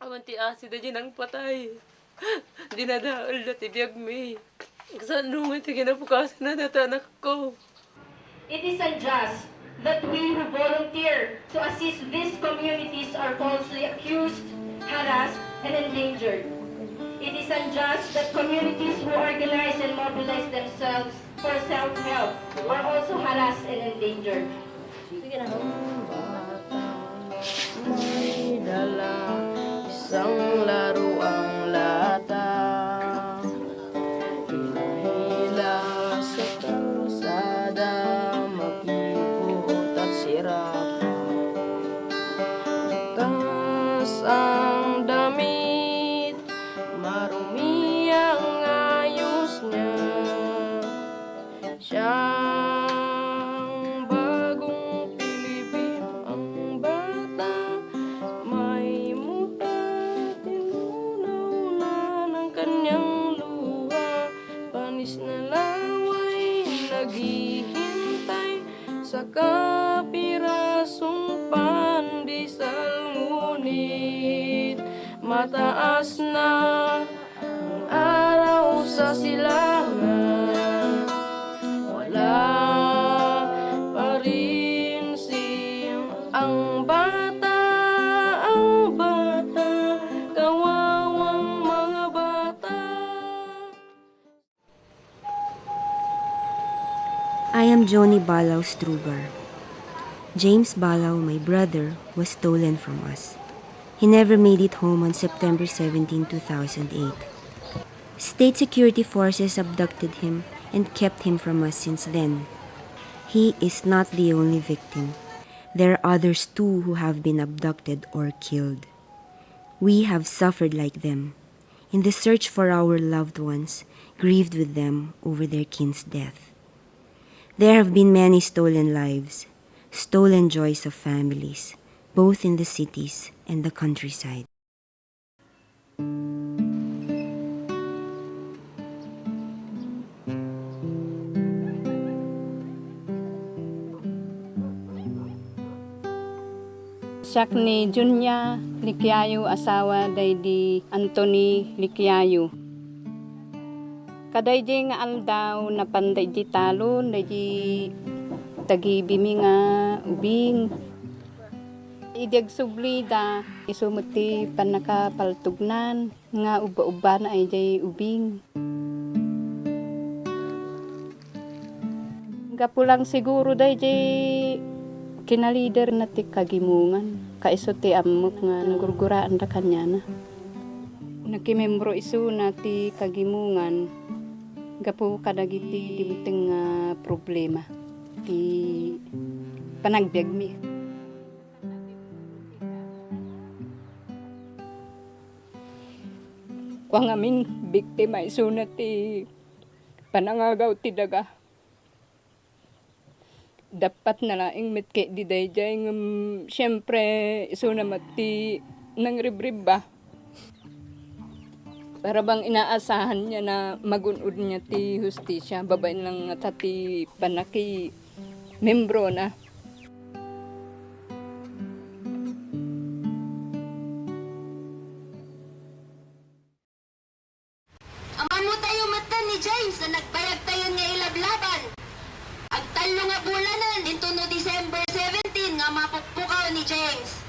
Amanti asid na nang patay. Dinadaol na tibiyag mi. Saan nung iti kinabukasan na natanak ko. It is unjust that we who volunteer to assist these communities are falsely accused, harassed, and endangered. It is unjust that communities who organize and mobilize themselves for self-help are also harassed and endangered. May dala isang laro ang lata. Hila sa kalsada, makipot at sirapa. Tas ang damit, marumi ang ayos niya. Siyang bagong Pilipino ang bata, may muta, tinunaw na ng kanyang luha. Panis na laway, naghihintay sa kapirasong pandesal, ngunit mataas na ang araw sa silangan. Wala pa rin ang bata, kawawang mga bata. I am Johnny Balaw Strugar. James Balaw, my brother, was stolen from us. He never made it home on September 17, 2008. State security forces abducted him and kept him from us since then. He is not the only victim. There are others too who have been abducted or killed. We have suffered like them, in the search for our loved ones, grieved with them over their kin's death. There have been many stolen lives, stolen joys of families, both in the cities and the countryside. Siyak ni Junya Likiayo, asawa day di Anthony Likiayo. Kaday di nga aldaw na panday di talon, day di tagibimi nga ubing. Idyag sublida, isumuti panakapaltugnan, nga uba-uba na ay day ubing. Gapulang siguro day di kinalider na ti kagimungan, kaiso ti amok nga nagurguraan da kanya na. Nakimembro iso na ti kagimungan, gapu kadagiti dimuteng problema, ti panagbiag mi. Kuang amin biktima iso na ti panangagaw ti daga. Dapat na laing mitke di dayjay siyempre iso na mati nang ribrib ba. Para bang inaasahan niya na magunod niya ti hustisya, babain lang tati panaki membro na. Aman mo tayo mata ni James na nagbayag tayo nga ilablaban. Agtalo nga bulanan dito no December 17 nga mapukpukaw ni James.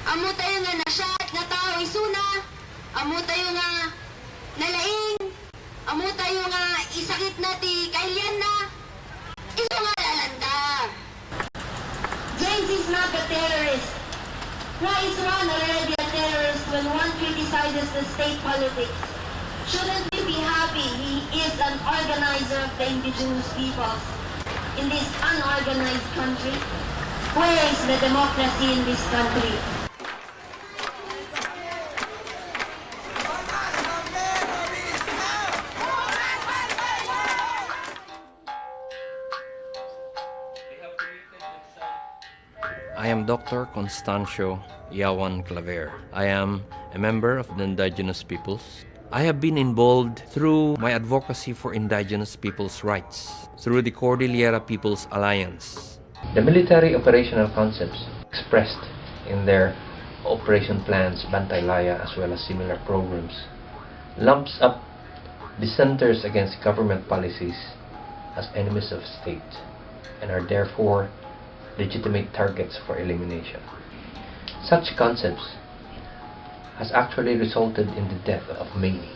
Amo tayo nga nasyat nga tao isuna. Amo tayo nga nalaing. Amo tayo nga isakit na ti kailyan na. Iso nga lalanda. James is not a terrorist. Why is one already a terrorist when one criticizes the state politics? Shouldn't we be happy he is an organizer of the indigenous peoples in this unorganized country? Where is the democracy in this country? I am Dr. Constancio Yawan Claver. I am a member of the indigenous peoples. I have been involved through my advocacy for indigenous peoples' rights through the Cordillera Peoples Alliance. The military operational concepts expressed in their Operation Plans, Bantay Laya, as well as similar programs, lumps up dissenters against government policies as enemies of state and are therefore legitimate targets for elimination. Such concepts has actually resulted in the death of many.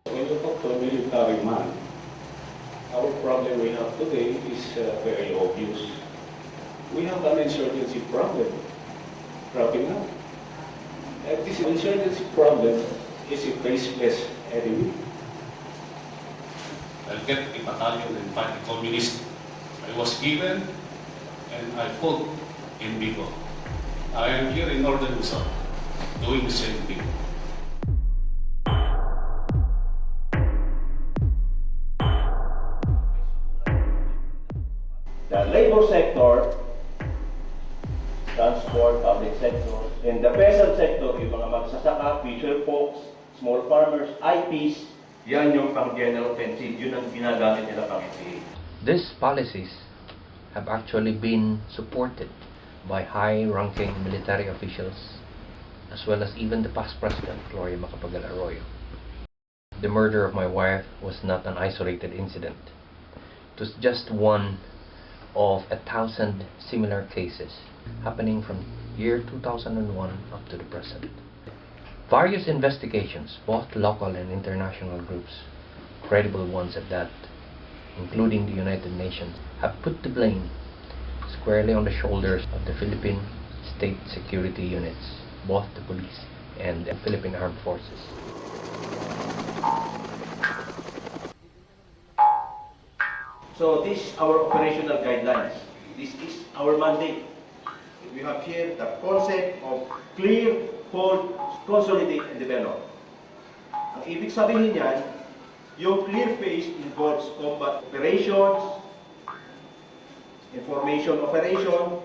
When you talk to a military man, our problem we have today is very obvious. We have an insurgency problem cropping up. And this insurgency problem is a faceless enemy. I'll get a battalion and fight the communists. I was given and I fought in RIMBAW. I am here in Northern Luzon doing the same thing. The labor sector, transport, public sector, and the peasant sector, yung mga magsasaka, fisher folks, small farmers, IPs, yan yung pang general offensive, yun ang ginagamit nila pang FA. These policies have actually been supported by high-ranking military officials, as well as even the past president, Gloria Macapagal Arroyo. The murder of my wife was not an isolated incident. It was just one of 1,000 similar cases happening from year 2001 up to the present. Various investigations, both local and international groups, credible ones at that, including the United Nations, have put the blame squarely on the shoulders of the Philippine state security units, both the police and the Philippine Armed Forces. So this is our operational guidelines. This is our mandate. We have here the concept of clear, hold, consolidate, and develop. Ang ibig sabihin niyan, yung clear phase involves combat operations, information operation,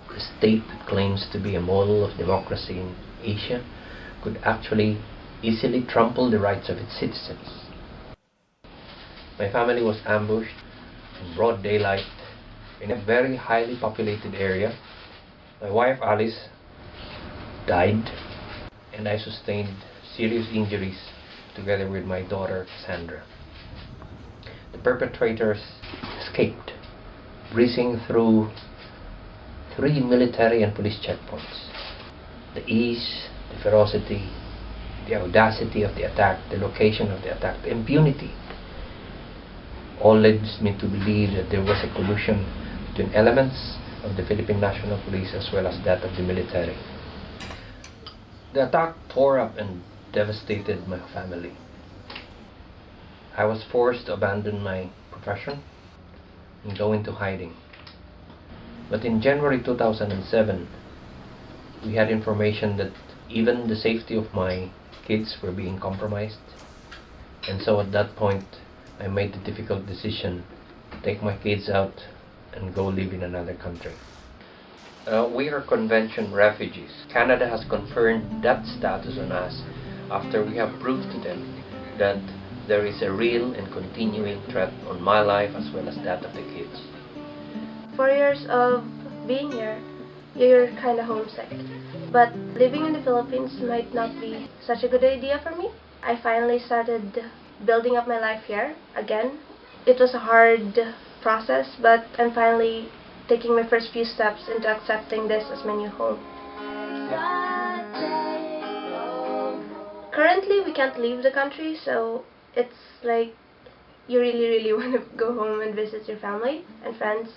The state that claims to be a model of democracy in Asia could actually easily trample the rights of its citizens. My family was ambushed in broad daylight in a very highly populated area. My wife Alice died and I sustained serious injuries together with my daughter Sandra. The perpetrators escaped, breezing through 3 military and police checkpoints. The ease, the ferocity, the audacity of the attack, the location of the attack, the impunity, all led me to believe that there was a collusion between elements of the Philippine National Police as well as that of the military. The attack tore up and devastated my family. I was forced to abandon my profession and go into hiding. But in January 2007, we had information that even the safety of my kids were being compromised. And so at that point, I made the difficult decision to take my kids out and go live in another country. We are convention refugees. Canada has confirmed that status on us after we have proved to them that there is a real and continuing threat on my life as well as that of the kids. 4 years of being here, you're kind of homesick. But living in the Philippines might not be such a good idea for me. I finally started building up my life here again. It was a hard process, but I'm finally taking my first few steps into accepting this as my new home. Currently, we can't leave the country, so it's like you really want to go home and visit your family and friends.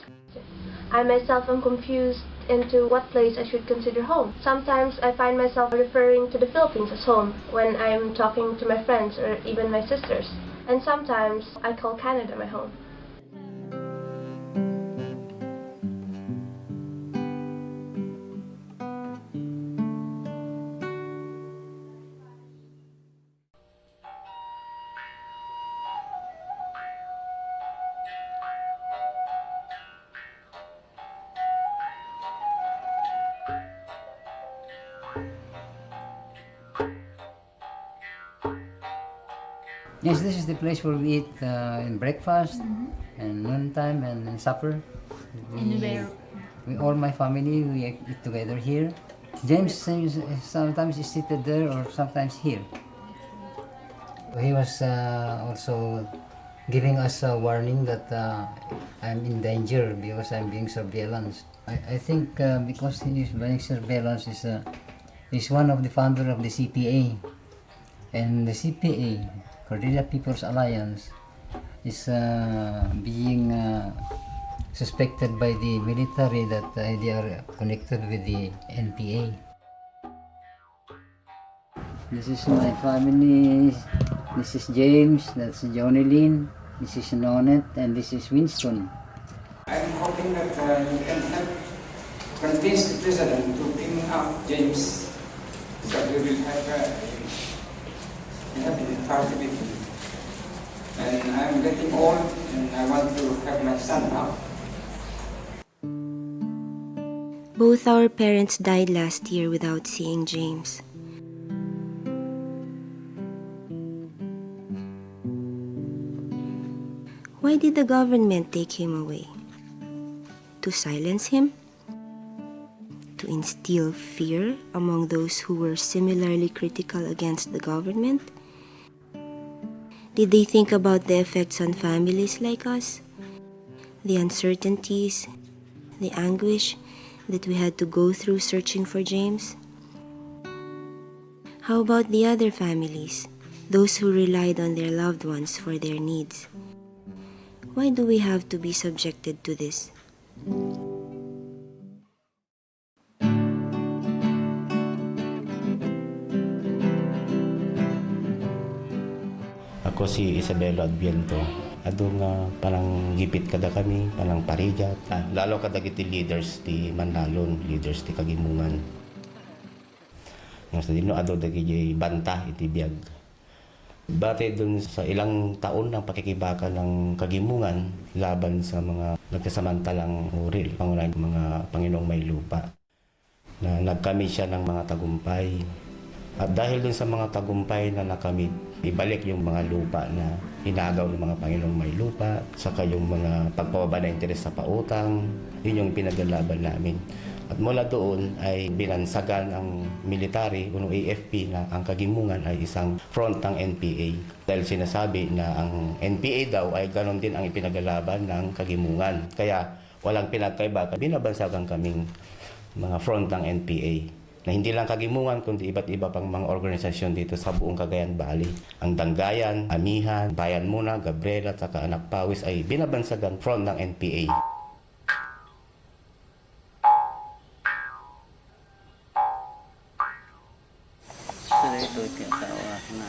I myself am confused into what place I should consider home. Sometimes I find myself referring to the Philippines as home when I'm talking to my friends or even my sisters. And sometimes I call Canada my home. Yes, this is the place where we eat in breakfast and noontime and in supper. All my family, we eat together here. James sometimes is seated there or sometimes here. He was also giving us a warning that I'm in danger because I'm being surveillance. I think because he is being surveillance is one of the founder of the CPA. And the CPA, Cordillera People's Alliance, is being suspected by the military that they are connected with the NPA. This is my family. This is James, that's Johnny Lynn, this is Nonet, and this is Winston. I'm hoping that you can help convince the president to bring up James so that we will have a party with him. And I'm getting old and I want to have my son now. Both our parents died last year without seeing James. Why did the government take him away? To silence him? To instill fear among those who were similarly critical against the government? Did they think about the effects on families like us? The uncertainties, the anguish that we had to go through searching for James? How about the other families, those who relied on their loved ones for their needs? Why do we have to be subjected to this? Ako si Isabelo Adviento. Ado nga parang gipit kada kami, parang parigat. Lalo kada iti leaders ti Manhalon, leaders ti Kagimungan. Nga sa dino ado dagiti banta iti biag. Bate dun sa ilang taon ng pakikibaka ng Kagimungan laban sa mga nagkasamantalang uril, pangunahin mga Panginoong may lupa. Na nagkamit siya ng mga tagumpay. At dahil dun sa mga tagumpay na nakamit, ibalik yung mga lupa na hinagaw ng mga Panginoong may lupa, saka yung mga pagpababa na interes sa pautang, yun yung pinaglalaban namin. At mula doon ay binansagan ang military, unong AFP, na ang Kagimungan ay isang front ng NPA. Dahil sinasabi na ang NPA daw ay ganon din ang ipinaglalaban ng Kagimungan. Kaya walang pinagkaiba, binabansagan kaming mga front ng NPA. Na hindi lang Kagimungan, kundi iba't iba pang mga organisasyon dito sa buong Cagayan Valley. Ang Danggayan, Amihan, Bayan Muna, Gabriela, at saka Anak Pawis ay binabansagan front ng NPA. Ito asawa na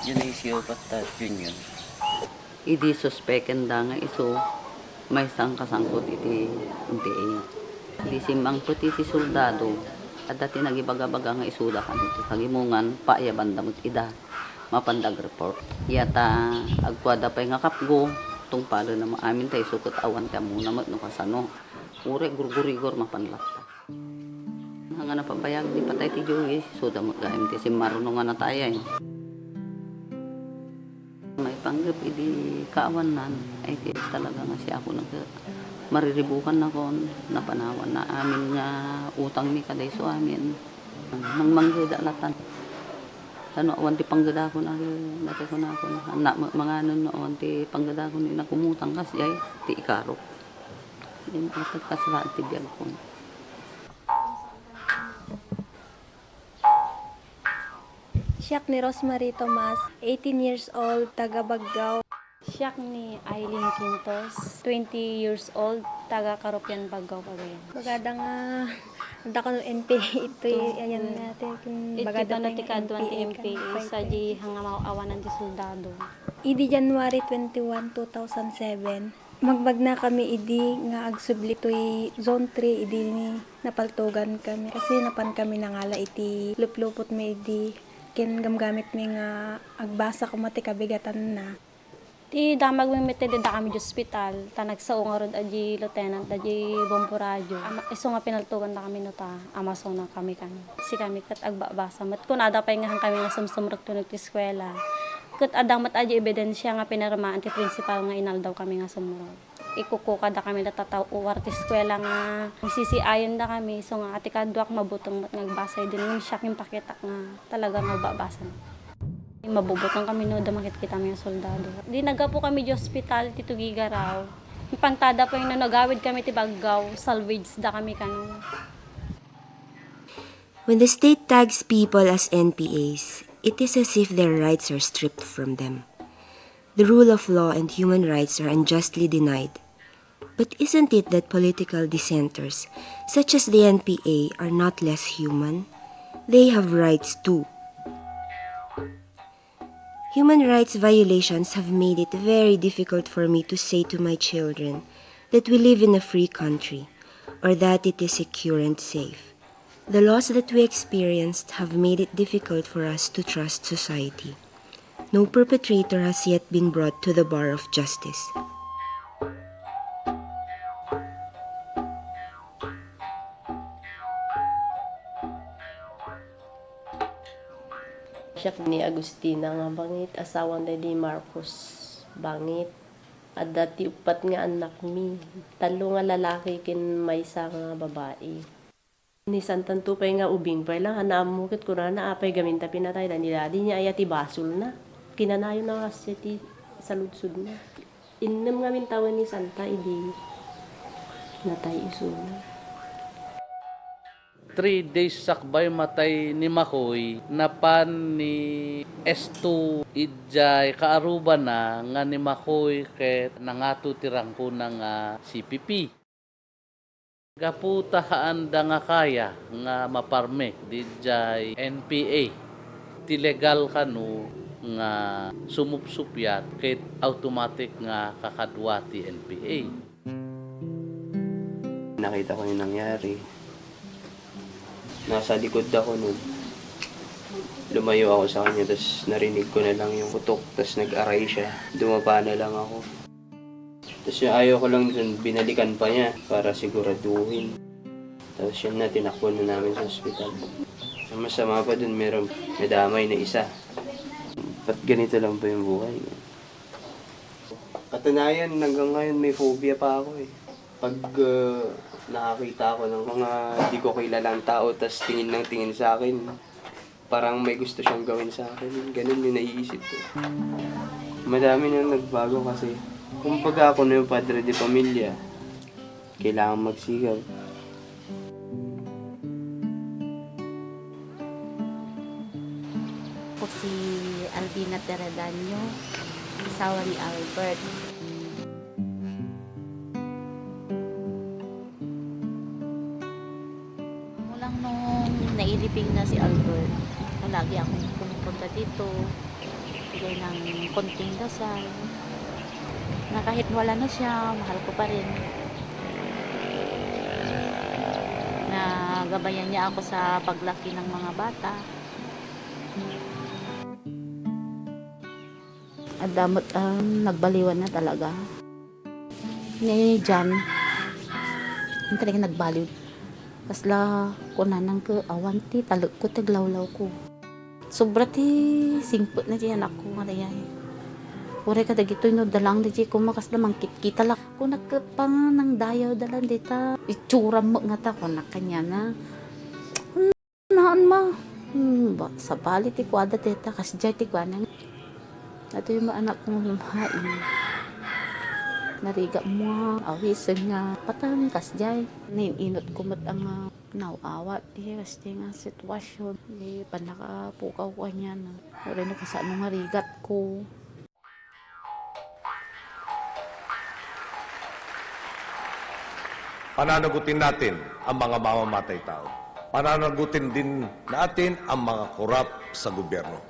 Dionisio Pata Junior. Idi suspeken da nga iso may sangkasangkot iti NPA. Di simang puti ti soldado at dati nagibaga-baga nga isuda kan iti Kagimungan paayaban damot ida mapandag report. Yata agkwada pay nga kapgo tung palo na maamin tayo sukot awan ka muna mat no kasano. Ure gurgurigor mapanlakta. Nga napabayag di patay ti Joey, so damot gaim ti simarunong nga nataya eh. May panggap idi kaawanan, ay ti talaga nga siya ako mariribukan na kon, napanawan na amin nga utang mi kaday so amin. Nang manggada latan. Ano, awan ti panggada ko na, dati ko na ako, mga ano, awan ti panggada ko na kumutang kasi ay, ti ikarok. Hindi makatagkaslaan ti biyag ko. Siyak ni Rosemary Tomas, 18 years old, taga Baggaw. Siyak ni Eileen Quintos, 20 years old, taga Karupian, Baggaw, Cagayan. Bagada nga, ada ko ng NPA ito, ayan natin. Ito na tikaduan ti NPA, sa di hanga awanan ti soldado. Idi January 21, 2007. Magbag na kami idi nga agsubli to'y zone 3 idi ni napaltugan kami. Kasi napan kami nangala iti luplupot may idi. Kin gamgamit mi nga agbasa ko mati kabigatan na. Ti damag mi mete da kami di hospital, ta nagsao nga rod aji lieutenant aji bombo radyo. Iso nga pinaltugan na kami no ta, amaso na kami kan. Si kami kat agbabasa mat kun ada pay nga kami nga sumsumrek to nagti eskwela. Kat adang mataji ebidensya nga pinarmaan ti principal nga inaldaw kami nga sumurot. Ikukuka da kami natataw uwar ti eskwela nga sisiayon da kami. So nga ati kadwak mabutong mat nagbasay din yung siyak yung pakitak nga talaga nga babasan. Mabubutong kami no da makit kita mga soldado. Di nagapo kami di hospital ti Tugigaraw. Yung pangtada po yung nagawid kami ti Baggaw, salvage da kami kanong. When the state tags people as NPAs, it is as if their rights are stripped from them. The rule of law and human rights are unjustly denied. But isn't it that political dissenters, such as the NPA, are not less human? They have rights too. Human rights violations have made it very difficult for me to say to my children that we live in a free country or that it is secure and safe. The laws that we experienced have made it difficult for us to trust society. No perpetrator has yet been brought to the bar of justice. Siya ni Agustina nga bangit, asawan ni Marcos bangit. At dati upat nga anak mi, talo nga lalaki kin may isa nga babae. Ni santan tupay nga ubing pa lang, hanamukit ko na apay gaminta pinatay na nila. Di niya ayati basol na. Kinanayo na kasi ti saludsud na. Inam nga mintawan ni Santa, idi natay iso na. 3 days sakbay matay ni Makoy napan ni S2 idjay kaaruba na nga ni Makoy ket nangato tirangko na nga CPP. Gaputahaan da nga kaya nga maparme dijay NPA. Ti legal kanu nga sumupsupyat ket automatic nga kakadwa ti NPA. Nakita ko yung nangyari. Nasa likod ako nun. Lumayo ako sa kanya, tapos narinig ko na lang yung kutok, tapos nag-aray siya. Dumapa na lang ako. Tapos ayaw ko lang dun, binalikan pa niya para siguraduhin. Tapos yun na, tinakbo na namin sa ospital. Ang masama pa dun, may damay na isa. Ba't ganito lang ba yung buhay? Katunayan, hanggang ngayon may phobia pa ako eh. Pag nakakita ako ng mga di ko kilalang tao tas tingin ng tingin sa akin, parang may gusto siyang gawin sa akin. Ganun yung naiisip ko. Madami na nagbago kasi kung pag ako na yung padre de pamilya, kailangan magsigaw. Ako si Albina Teredanyo, asawa ni Albert. Nailiping na si Albert. Lagi akong pumupunta dito. Bigay ng konting dasal. Na kahit wala na siya, mahal ko pa rin. Nagabayan niya ako sa paglaki ng mga bata. At damot nagbaliwan na talaga. Ni Jan, yung talaga nagbaliw. Kasla ko na nang awanti talog ko taglawlaw ko. Sobra ti singpot na diyan ako nga dayay. Ore ka dagito no dalang di ko makasla mangkit-kita la ko nakapang nang dayaw dalan dita. Itsura mo nga ta ko nakanya na. Naan ma. Sa bali ti kwada dita kasjay ti kwanang. Ato yung anak kong lumahain. Nariga mo, awisan nga, patang kasjay. Nininot ko mat ang nauawat, di kasi nga sitwasyon. Di panakapukaw ko niya na. Wala na kasi anong marigat ko. Pananagutin natin ang mga mamamatay tao. Pananagutin din natin ang mga korap sa gobyerno.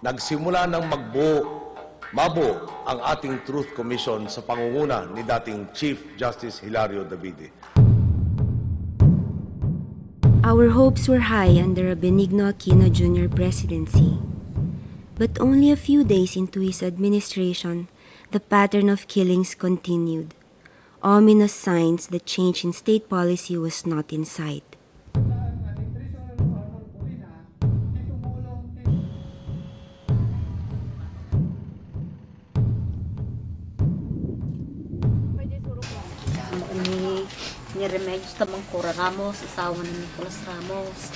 Nagsimula ng mabuo ang ating Truth Commission sa pangunguna ni dating Chief Justice Hilario Davide. Our hopes were high under a Benigno Aquino Jr. presidency. But only a few days into his administration, the pattern of killings continued. Ominous signs that change in state policy was not in sight. ni Remedios tamang Cora Ramos, asawa ni Nicolas Ramos.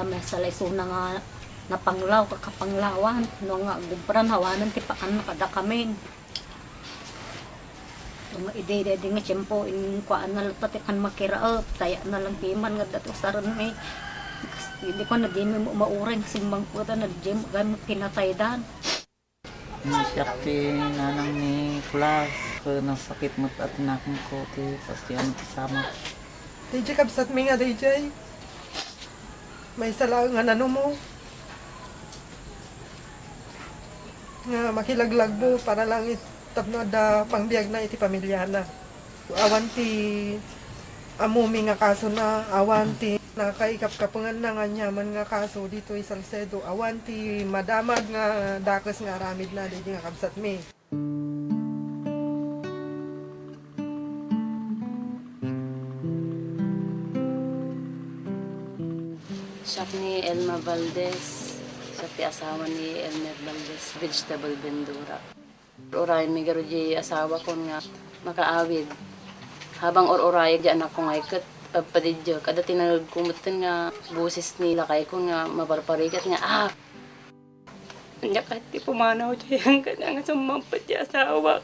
May salaysuna nga napanglaw, kakapanglawan. No nga, gubran, hawanan, tipakan na kada kami. Ide-ide nga siyempo, kuhaan na lang patikan makiraap, taya na lang timan nga dato saran may. Hindi ko na di mo maureng simbang puta na di mo gamit pinataydan. Siya nanang ni Kulas, kung sakit mo at nakang ko, pasti ang kasama. DJ kabsat mi nga DJ. May sala nga nano mo. Nga makilaglag para lang tapno da pangbiag na iti pamilya na. Awan ti amumi nga kaso na, awan ti nakaikap-kapungan na nga nyaman nga kaso dito i Salcedo. Awan ti madamag nga dakes nga aramid na di nga kabsat mi. Siya ni Elma Valdez, siya ti asawa ni Elmer Valdez, vegetable vendora. Oray mi garo di asawa ko nga makaawid. Habang or-oray di anak ko nga ikat padidyo. Kada tinanod kumutin nga busis nila kay ko nga mabarparikat nga Anya kahit ti pumanaw di ang kanang sumampat di asawa.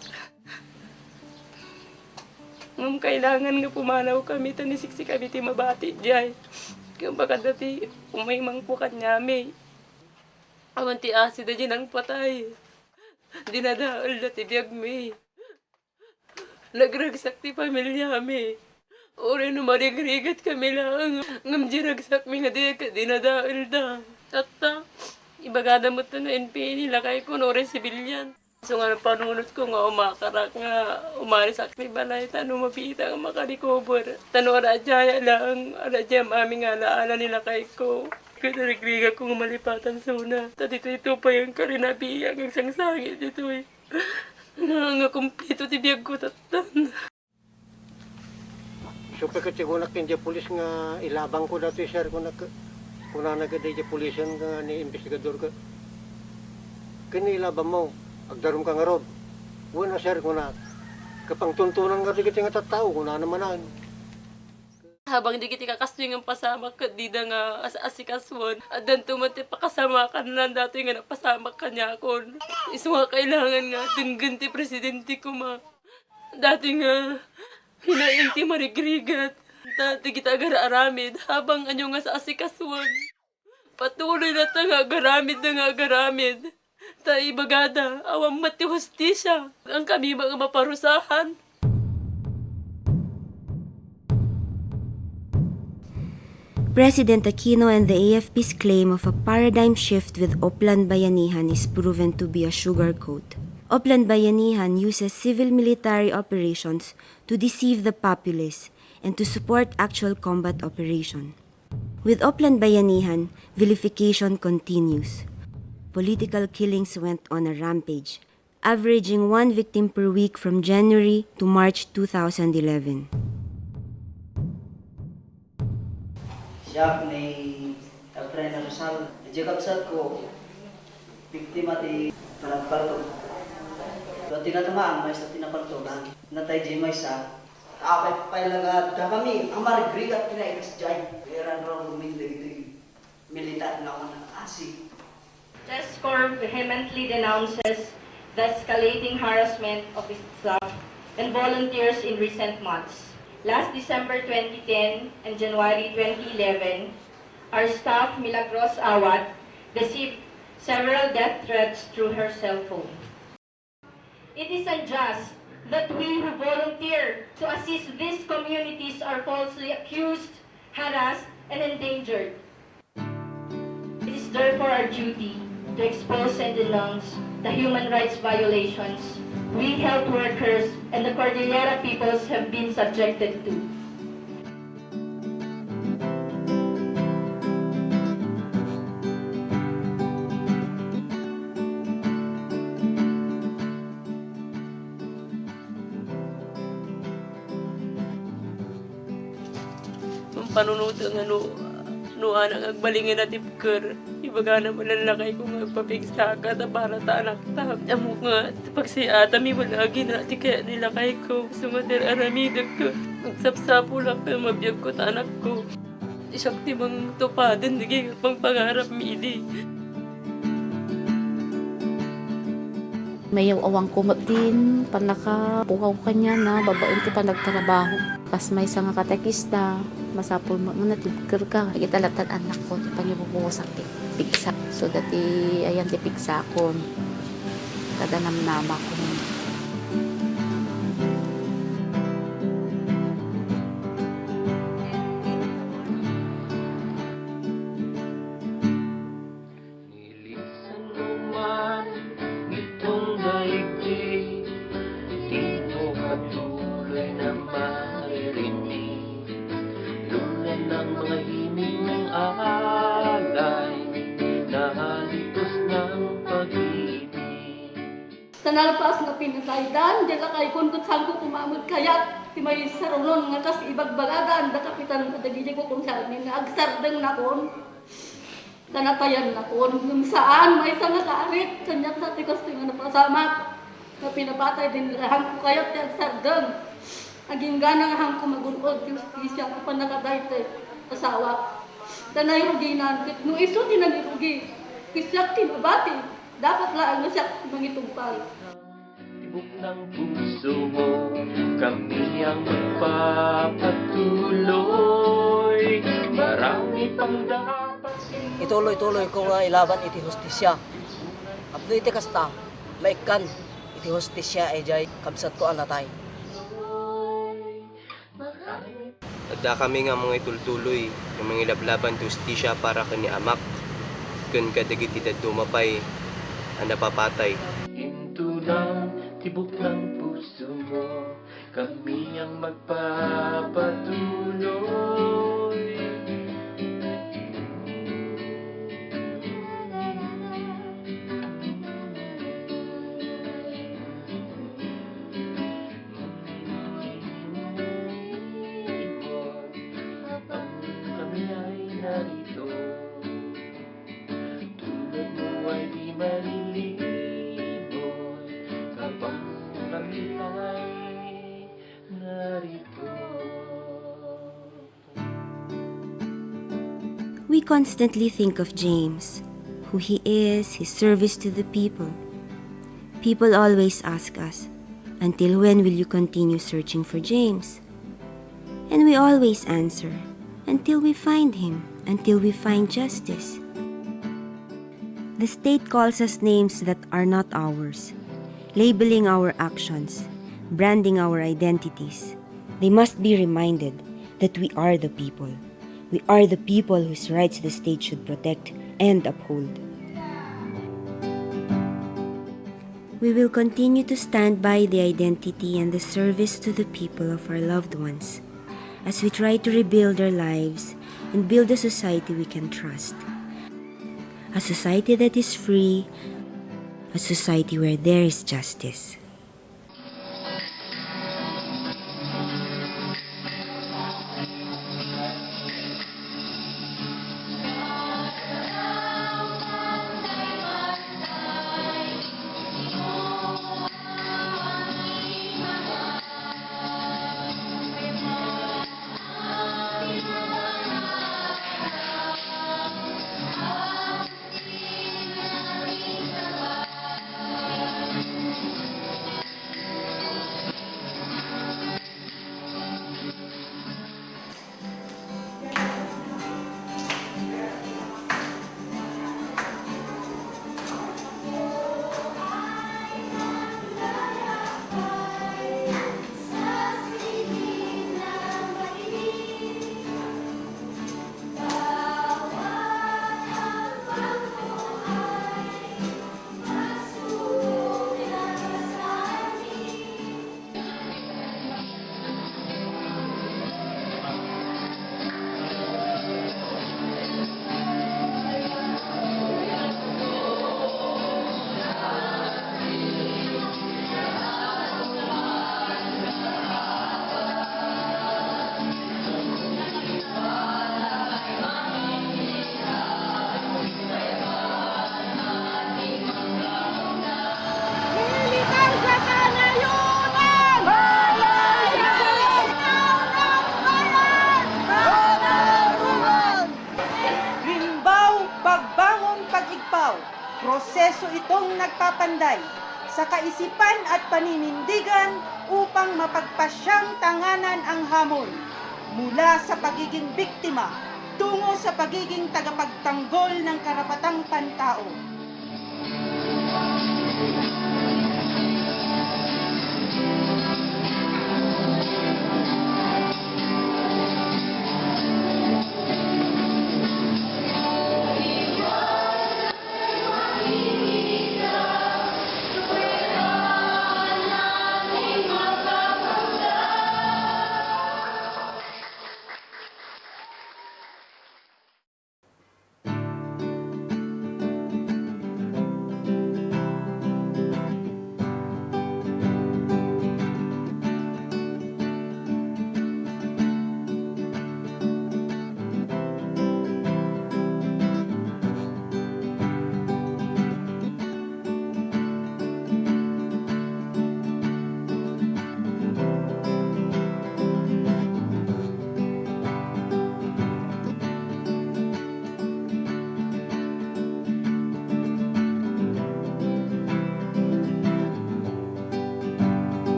Ngam kailangan nga pumanaw kami, tanisiksi kami ti mabati di. Kaya baka dati umaymang po kanyami. Awan ti asid na dyan ang patay. Dinadaol na ti biyag mi. Nagragsak ti pamilya mi. Uri no marigrigat kami lang. Ngam diragsak mi nga di ka dinadaol da. Tata, ibagada mo ito na NPA nila kay ko no rin sibilyan. So nga panunod ko nga umakarak nga umaris akti balay tano mapita nga makarikover. Tano aradjaya lang, aradjaya mami nga laala nila kay ko. Kaya nagriga ko nga malipatan suna. Dito pa yung karinabiyang ang sangsangit dito eh. Nga kumpleto ti biyag ko tatan. So pagkatigunak hindi pulis nga ilabang ko dati sir kung nagkaday di pulisan nga ni investigador ka. Kani ilabang mo, agdarum ka nga rod. Wala sir kung na kapang tuntunan nga digit nga tatao kung na namanan. Habang di kiti kakastoy nga pasama ka, di da nga asikaswon. At dan tumati pakasama ka na dati nga napasama ka niya ako. Iso nga kailangan nga, tinggan ti presidente ko ma. Dati nga, hinain ti marigrigat. Dati kita aramid habang anyo nga sa asikaswon. Patuloy na ta nga agaramid. Ta ibagada, awang mati hustisya. Ang kami mga maparusahan. President Aquino and the AFP's claim of a paradigm shift with Oplan Bayanihan is proven to be a sugarcoat. Oplan Bayanihan uses civil-military operations to deceive the populace and to support actual combat operation. With Oplan Bayanihan, vilification continues. Political killings went on a rampage, averaging 1 victim per week from January to March 2011. Siya ni Aprena Rizal, jagabsat ko, biktima di panagparto. So tinatamaan may sa tinapartogan, natay di may sa apay lagad da kami, ang marigrigat pinaikas dyan. Kaya ron rumindig ito militar na unang asik. Chess Corps vehemently denounces the escalating harassment of its staff and volunteers in recent months. Last December 2010 and January 2011, our staff, Milagros Awat, received several death threats through her cell phone. It is unjust that we who volunteer to assist these communities are falsely accused, harassed, and endangered. It is therefore our duty to expose and denounce the human rights violations we health workers and the Cordillera peoples have been subjected to. Ang panunod ang ano, ang agbalingin na tipker. Ibaga naman ang lakay ko magpapigsa ka ta para ta anak ta. Amo nga, pag si ata mi wala ginati kaya nilakay ko. Sumatir aramidag ko. Magsapsapo lang ka mabiyag ko ta anak ko. Isakti bang tupadan, naging pang pangarap mi idi. May awang kumot din, panaka pukaw kanya na babaon ti panagtrabaho. Pas may isa nga katekista, masapol mo na tibker ka. Italatan anak ko, ti pangibubusak ti pigsa. So dati ayan ti pigsa ko, kada namnama ko. Tanalpas nga pinataydan, dyan lakay kundot saan ko kumamod kayat, ti may sarunon nga kas ibagbaladan, da kapitan kadagijay ko kung saan nga agsardeng na kon. Tanatayan na kon, yung saan may isa nga kaarit, kanyak na ti kas nga napasamak, nga pinapatay din lahang ko kayat ti agsardeng. Aging ganang hang ko magunod, justisya, kung panakadayte, asawa. Tanay ruginan, no iso tinanirugi, kisyak tinabati, dapat lang na siya mangitumpal. Tibok ng puso mo, kami ang magpapatuloy. Marami pang dapat. Ituloy-tuloy ko nga ilaban iti hostisya. Abdo iti kasta, maikan iti hostisya jay kabsat ko anatay. Adda kami nga mga itultuloy, yung mga ilablaban ti hostisya para kani amak. Kun kadagiti dadumapay, ang napapatay. Into ng tibok ng puso mo, kami ang magpapatuloy. Kami ay narito, tulad mo ay di malilibot, kapag kami ay narito. We constantly think of James, who he is, his service to the people. People always ask us, until when will you continue searching for James? And we always answer, until we find him, until we find justice. The state calls us names that are not ours, labeling our actions, branding our identities. They must be reminded that we are the people. We are the people whose rights the state should protect and uphold. We will continue to stand by the identity and the service to the people of our loved ones as we try to rebuild our lives and build a society we can trust. A society that is free, a society where there is justice. Proseso itong nagpapanday sa kaisipan at paninindigan upang mapagpasyang tanganan ang hamon mula sa pagiging biktima tungo sa pagiging tagapagtanggol ng karapatang pantao.